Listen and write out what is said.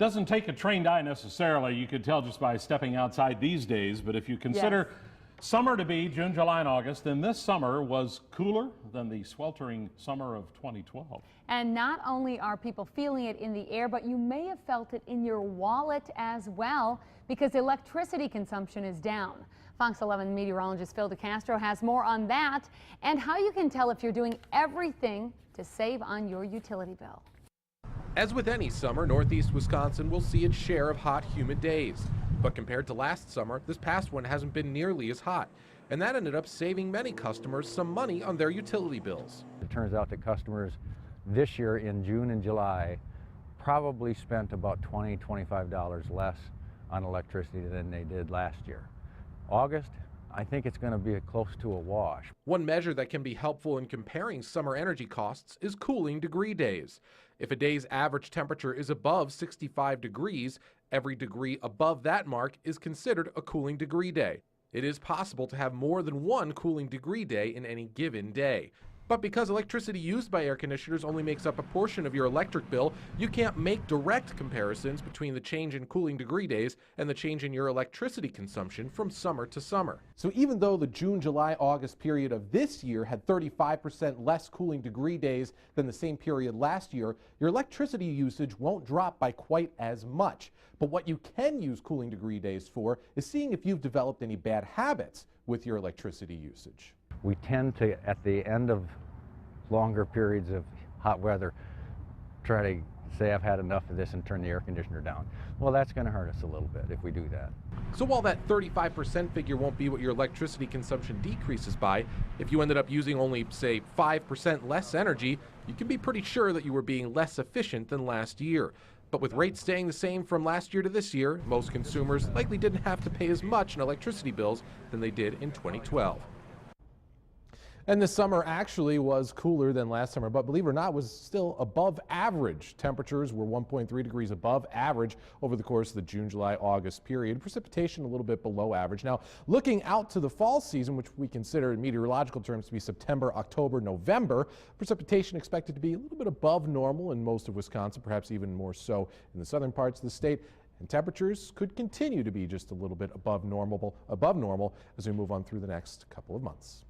Doesn't take a trained eye necessarily. You could tell just by stepping outside these days. But if you consider summer to be June, July, and August, then this summer was cooler than the sweltering summer of 2012. And not only are people feeling it in the air, but you may have felt it in your wallet as well, because electricity consumption is down. Fox 11 meteorologist Phil DeCastro has more on that and how you can tell if you're doing everything to save on your utility bill. As with any summer, Northeast Wisconsin will see its share of hot, humid days. But compared to last summer, this past one hasn't been nearly as hot. And that ended up saving many customers some money on their utility bills. It turns out that customers this year in June and July probably spent about $20, $25 less on electricity than they did last year. August, I think it's going to be close to a wash. One measure that can be helpful in comparing summer energy costs is cooling degree days. If a day's average temperature is above 65 degrees, every degree above that mark is considered a cooling degree day. It is possible to have more than one cooling degree day in any given day. But because electricity used by air conditioners only makes up a portion of your electric bill, you can't make direct comparisons between the change in cooling degree days and the change in your electricity consumption from summer to summer. So even though the June, July, August period of this year had 35% less cooling degree days than the same period last year, your electricity usage won't drop by quite as much. But what you can use cooling degree days for is seeing if you've developed any bad habits with your electricity usage. We tend to, at the end of longer periods of hot weather, try to say I've had enough of this and turn the air conditioner down. Well, that's going to hurt us a little bit if we do that. So while that 35% figure won't be what your electricity consumption decreases by, if you ended up using only, say, 5% less energy, you can be pretty sure that you were being less efficient than last year. But with rates staying the same from last year to this year, most consumers likely didn't have to pay as much in electricity bills than they did in 2012. And this summer actually was cooler than last summer, but believe it or not, was still above average. Temperatures were 1.3 degrees above average over the course of the June, July, August period. Precipitation a little bit below average. Now, looking out to the fall season, which we consider in meteorological terms to be September, October, November, precipitation expected to be a little bit above normal in most of Wisconsin, perhaps even more so in the southern parts of the state. And temperatures could continue to be just a little bit above normal as we move on through the next couple of months.